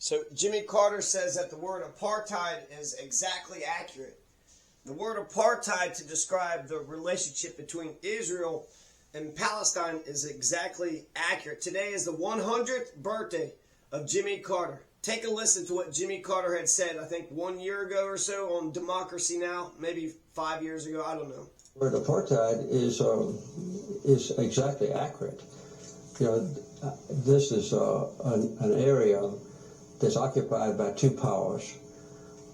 So Jimmy Carter says that the word apartheid is exactly accurate. The word apartheid to describe the relationship between Israel and Palestine is exactly accurate. Today is the 100th birthday of Jimmy Carter. Take a listen to what Jimmy Carter had said, I think 1 year ago or so on Democracy Now!, maybe 5 years ago, I don't know. The word apartheid is exactly accurate. You know, this is an area that's occupied by two powers.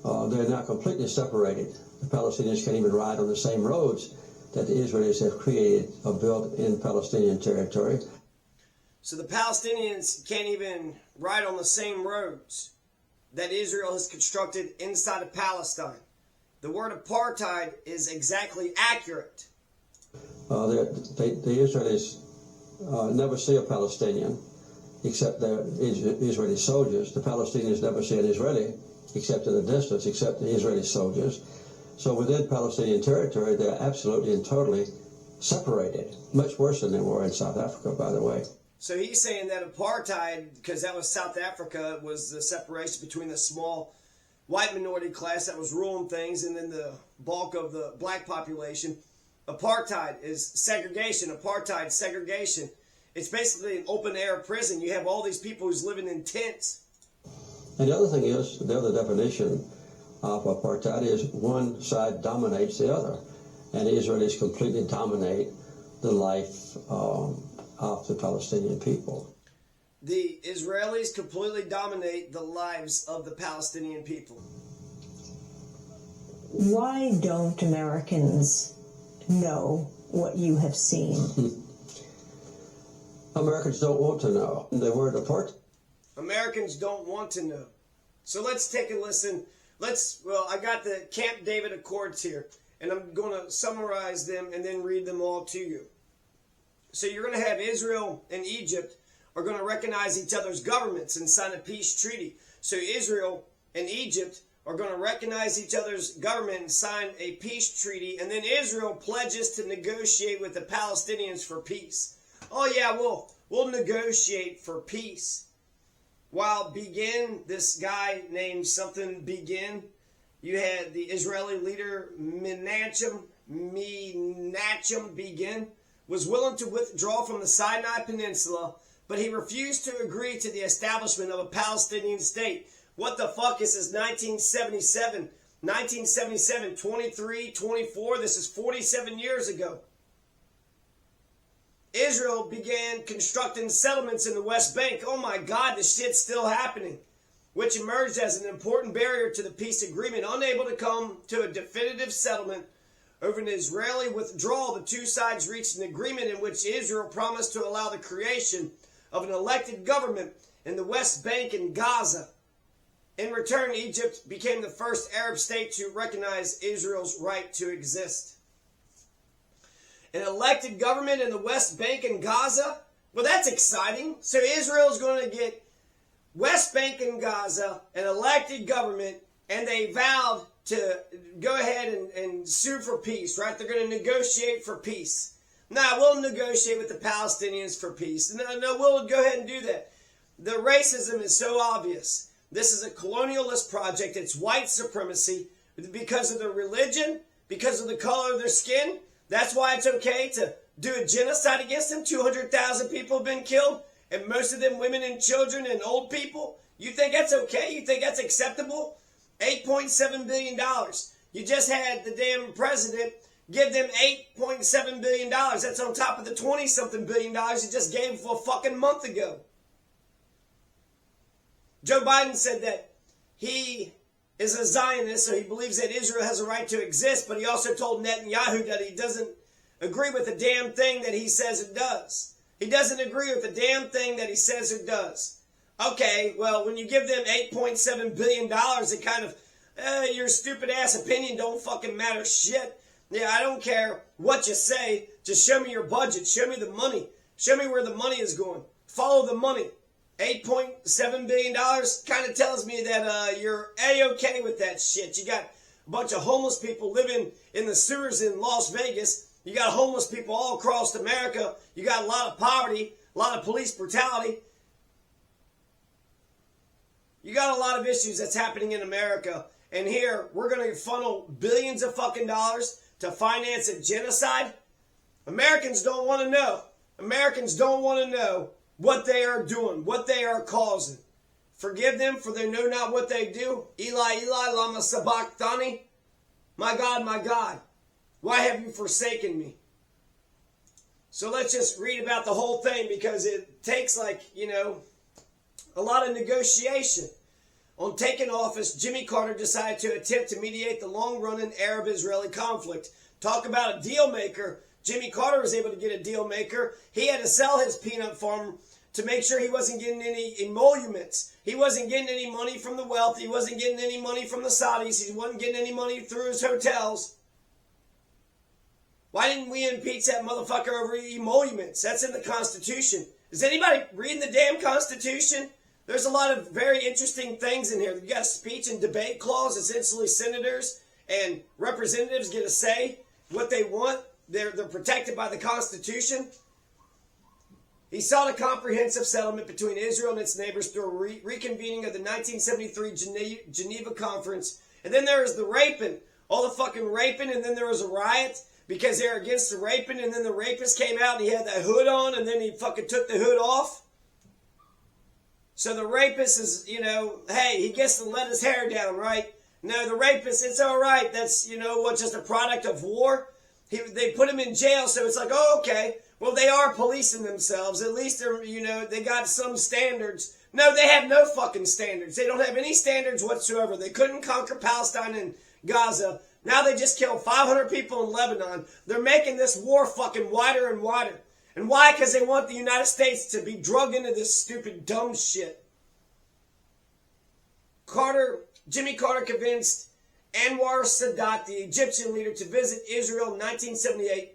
They're now completely separated. The Palestinians can't even ride on the same roads that the Israelis have created or built in Palestinian territory. So the Palestinians can't even ride on the same roads that Israel has constructed inside of Palestine. The word apartheid is exactly accurate. The Israelis never see a Palestinian except the Israeli soldiers. The Palestinians never see an Israeli except in the distance, except the Israeli soldiers. So within Palestinian territory, they're absolutely and totally separated, much worse than they were in South Africa, by the way. So he's saying that apartheid, because that was South Africa, was the separation between the small white minority class that was ruling things and then the bulk of the black population. Apartheid is segregation. Apartheid, segregation. It's basically an open-air prison. You have all these people who's living in tents. And the other thing is, the other definition of apartheid is one side dominates the other. And the Israelis completely dominate the life of the Palestinian people. The Israelis completely dominate the lives of the Palestinian people. Why don't Americans know what you have seen? Americans don't want to know. The word apartheid. Americans don't want to know. So let's take a listen. I got the Camp David Accords here, and I'm going to summarize them and then read them all to you. So you're going to have Israel and Egypt are going to recognize each other's governments and sign a peace treaty. So Israel and Egypt are going to recognize each other's government and sign a peace treaty, and then Israel pledges to negotiate with the Palestinians for peace. Oh yeah, we'll negotiate for peace. While Begin, this guy named something Begin, you had the Israeli leader Menachem Begin, was willing to withdraw from the Sinai Peninsula, but he refused to agree to the establishment of a Palestinian state. What the fuck is this 1977? 1977, 23, 24, this is 47 years ago. Israel began constructing settlements in the West Bank. Oh my God, this shit's still happening. Which emerged as an important barrier to the peace agreement. Unable to come to a definitive settlement over an Israeli withdrawal, the two sides reached an agreement in which Israel promised to allow the creation of an elected government in the West Bank and Gaza. In return, Egypt became the first Arab state to recognize Israel's right to exist. An elected government in the West Bank and Gaza? Well, that's exciting. So Israel's going to get West Bank and Gaza, an elected government, and they vowed to go ahead and sue for peace, right? They're going to negotiate for peace. Now, we'll negotiate with the Palestinians for peace. No, we'll go ahead and do that. The racism is so obvious. This is a colonialist project. It's white supremacy because of their religion, because of the color of their skin. That's why it's okay to do a genocide against them. 200,000 people have been killed, and most of them women and children and old people. You think that's okay? You think that's acceptable? $8.7 billion. You just had the damn president give them $8.7 billion. That's on top of the 20-something billion dollars you just gave for a fucking month ago. Joe Biden said that he is a Zionist, so he believes that Israel has a right to exist, but he also told Netanyahu that he doesn't agree with the damn thing that he says it does. He doesn't agree with the damn thing that he says it does. Okay, well, when you give them $8.7 billion, it kind of, your stupid ass opinion don't fucking matter shit. Yeah, I don't care what you say. Just show me your budget. Show me the money. Show me where the money is going. Follow the money. $8.7 billion kind of tells me that you're A-okay with that shit. You got a bunch of homeless people living in the sewers in Las Vegas. You got homeless people all across America. You got a lot of poverty, a lot of police brutality. You got a lot of issues that's happening in America. And here, we're going to funnel billions of fucking dollars to finance a genocide. Americans don't want to know. Americans don't want to know what they are doing, what they are causing. Forgive them, for they know not what they do. Eli, Eli, lama sabachthani. My God, why have you forsaken me? So let's just read about the whole thing, because it takes, like, you know, a lot of negotiation. On taking office, Jimmy Carter decided to attempt to mediate the long-running Arab-Israeli conflict. Talk about a deal maker. Jimmy Carter was able to get a deal maker. He had to sell his peanut farm to make sure he wasn't getting any emoluments. He wasn't getting any money from the wealth. He wasn't getting any money from the Saudis. He wasn't getting any money through his hotels. Why didn't we impeach that motherfucker over emoluments? That's in the Constitution. Is anybody reading the damn Constitution? There's a lot of very interesting things in here. You got a speech and debate clause. Essentially, senators and representatives get a say what they want. They're protected by the Constitution. He sought a comprehensive settlement between Israel and its neighbors through a reconvening of the 1973 Geneva Conference. And then there was the raping. All the fucking raping, and then there was a riot because they're against the raping, and then the rapist came out and he had that hood on, and then he fucking took the hood off. So the rapist is, you know, hey, he gets to let his hair down, right? No, the rapist, it's all right. That's, you know what, just a product of war. They put him in jail, so it's like, oh, okay. Well, they are policing themselves. At least they're, you know, they got some standards. No, they have no fucking standards. They don't have any standards whatsoever. They couldn't conquer Palestine and Gaza. Now they just killed 500 people in Lebanon. They're making this war fucking wider and wider. And why? Because they want the United States to be drugged into this stupid, dumb shit. Jimmy Carter convinced Anwar Sadat, the Egyptian leader, to visit Israel in 1978.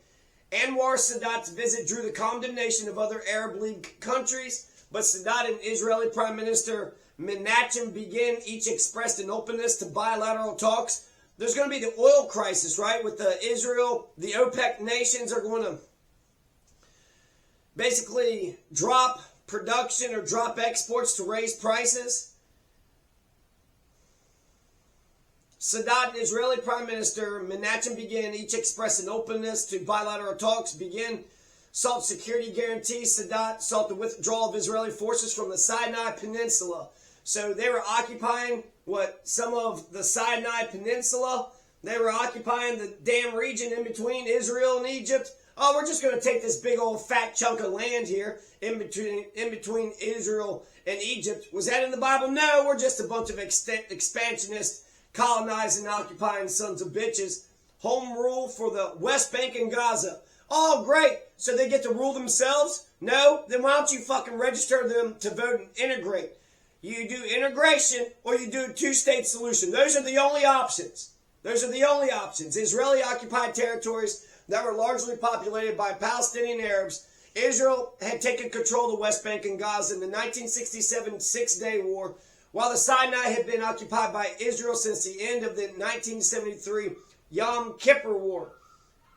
Anwar Sadat's visit drew the condemnation of other Arab League countries, but Sadat and Israeli Prime Minister Menachem Begin each expressed an openness to bilateral talks. There's going to be the oil crisis, right? With Israel, the OPEC nations are going to basically drop production or drop exports to raise prices. Sadat and Israeli Prime Minister Menachem Begin each expressed an openness to bilateral talks. Begin sought security guarantees. Sadat sought the withdrawal of Israeli forces from the Sinai Peninsula. So they were occupying some of the Sinai Peninsula. They were occupying the damn region in between Israel and Egypt. Oh, we're just going to take this big old fat chunk of land here in between Israel and Egypt. Was that in the Bible? No, we're just a bunch of expansionist, colonizing, occupying sons of bitches. Home rule for the West Bank and Gaza. Oh, great. So they get to rule themselves? No? Then why don't you fucking register them to vote and integrate? You do integration or you do a two-state solution. Those are the only options. Those are the only options. Israeli occupied territories that were largely populated by Palestinian Arabs. Israel had taken control of the West Bank and Gaza in the 1967 Six-Day War, while the Sinai had been occupied by Israel since the end of the 1973 Yom Kippur War.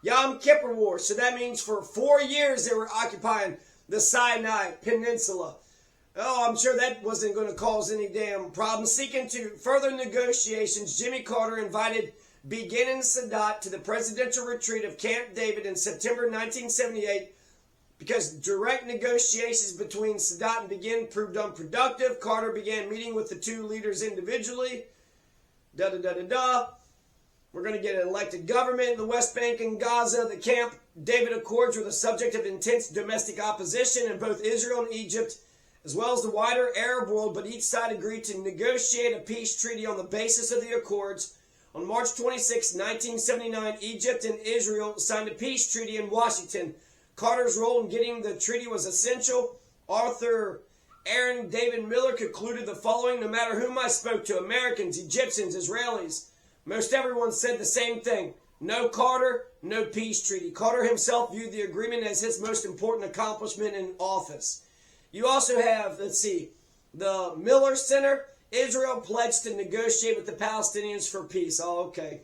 Yom Kippur War. So that means for 4 years they were occupying the Sinai Peninsula. Oh, I'm sure that wasn't going to cause any damn problems. Seeking to further negotiations, Jimmy Carter invited Begin and Sadat to the presidential retreat of Camp David in September 1978 because direct negotiations between Sadat and Begin proved unproductive. Carter began meeting with the two leaders individually. We're going to get an elected government in the West Bank and Gaza. The Camp David Accords were the subject of intense domestic opposition in both Israel and Egypt, as well as the wider Arab world, but each side agreed to negotiate a peace treaty on the basis of the Accords. On March 26, 1979, Egypt and Israel signed a peace treaty in Washington. Carter's role in getting the treaty was essential. Author Aaron David Miller concluded the following: no matter whom I spoke to, Americans, Egyptians, Israelis, most everyone said the same thing. No Carter, no peace treaty. Carter himself viewed the agreement as his most important accomplishment in office. You also have, the Miller Center. Israel pledged to negotiate with the Palestinians for peace. Oh, okay.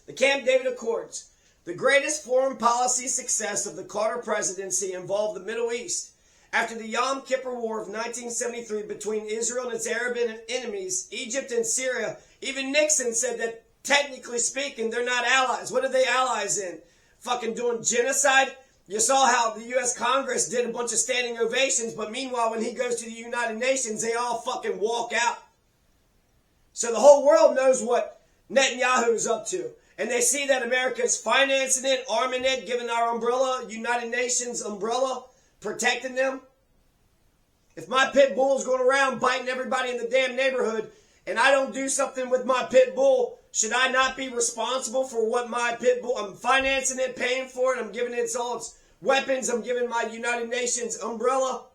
The Camp David Accords. The greatest foreign policy success of the Carter presidency involved the Middle East. After the Yom Kippur War of 1973 between Israel and its Arab enemies, Egypt and Syria, even Nixon said that, technically speaking, they're not allies. What are they allies in? Fucking doing genocide? You saw how the U.S. Congress did a bunch of standing ovations, but meanwhile, when he goes to the United Nations, they all fucking walk out. So the whole world knows what Netanyahu's up to. And they see that America's financing it, arming it, giving our umbrella, United Nations umbrella, protecting them. If my pit bull's going around biting everybody in the damn neighborhood and I don't do something with my pit bull, should I not be responsible for what my pit bull, I'm financing it, paying for it, I'm giving it all its weapons, I'm giving my United Nations umbrella.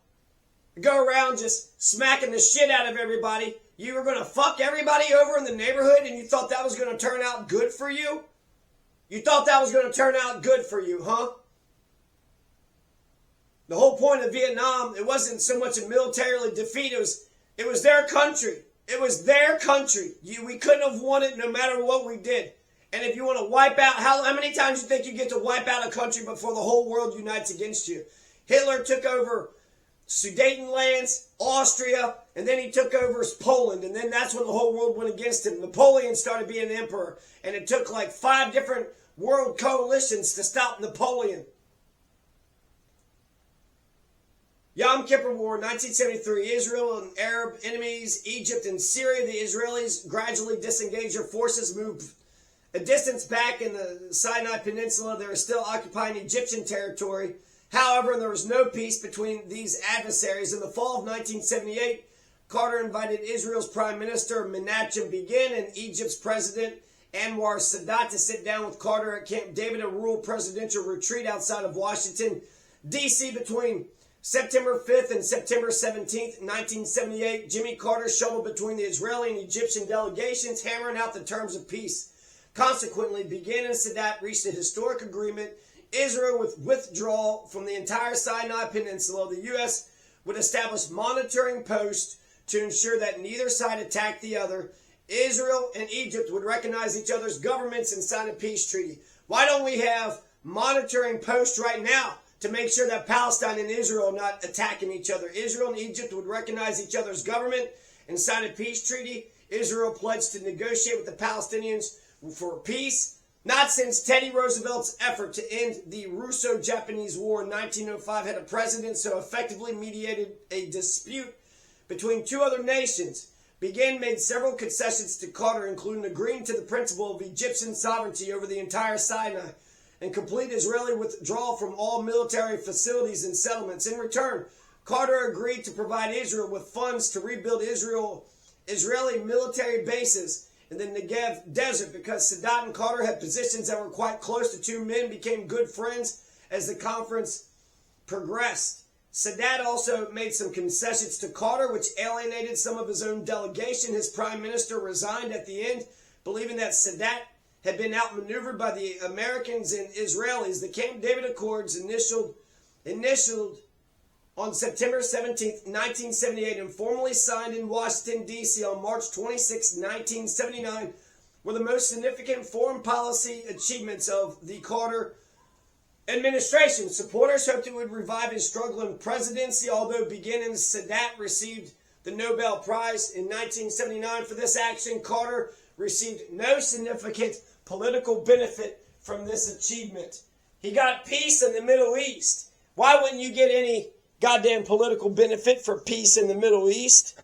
Go around just smacking the shit out of everybody. You were going to fuck everybody over in the neighborhood and you thought that was going to turn out good for you? You thought that was going to turn out good for you, huh? The whole point of Vietnam, it wasn't so much a militarily defeat, it was their country. It was their country. We couldn't have won it no matter what we did. And if you want to wipe out, how many times do you think you get to wipe out a country before the whole world unites against you? Hitler took over Sudetenlands, Austria, and then he took over Poland, and then that's when the whole world went against him. Napoleon started being emperor, and it took like 5 different world coalitions to stop Napoleon. Yom Kippur War, 1973, Israel and Arab enemies, Egypt and Syria. The Israelis gradually disengaged their forces, moved a distance back in the Sinai Peninsula. They were still occupying Egyptian territory. However, there was no peace between these adversaries. In the fall of 1978, Carter invited Israel's Prime Minister Menachem Begin and Egypt's President Anwar Sadat to sit down with Carter at Camp David, a rural presidential retreat outside of Washington, D.C. between September 5th and September 17th, 1978. Jimmy Carter shuttled between the Israeli and Egyptian delegations, hammering out the terms of peace. Consequently, Begin and Sadat reached a historic agreement. Israel would withdraw from the entire Sinai Peninsula. The U.S. would establish monitoring posts to ensure that neither side attacked the other. Israel and Egypt would recognize each other's governments and sign a peace treaty. Why don't we have monitoring posts right now to make sure that Palestine and Israel are not attacking each other? Israel and Egypt would recognize each other's government and sign a peace treaty. Israel pledged to negotiate with the Palestinians for peace. Not since Teddy Roosevelt's effort to end the Russo-Japanese War in 1905 had a president so effectively mediated a dispute between 2 other nations. Begin made several concessions to Carter, including agreeing to the principle of Egyptian sovereignty over the entire Sinai and complete Israeli withdrawal from all military facilities and settlements. In return, Carter agreed to provide Israel with funds to rebuild Israeli military bases in the Negev desert. Because Sadat and Carter had positions that were quite close, the 2 men became good friends as the conference progressed. Sadat also made some concessions to Carter, which alienated some of his own delegation. His prime minister resigned at the end, believing that Sadat had been outmaneuvered by the Americans and Israelis. The Camp David Accords initialed on September 17, 1978, and formally signed in Washington, D.C. on March 26, 1979, were the most significant foreign policy achievements of the Carter administration. Supporters hoped it would revive his struggle in presidency, although Begin and Sadat received the Nobel Prize in 1979 for this action. Carter received no significant political benefit from this achievement. He got peace in the Middle East. Why wouldn't you get any goddamn political benefit for peace in the Middle East?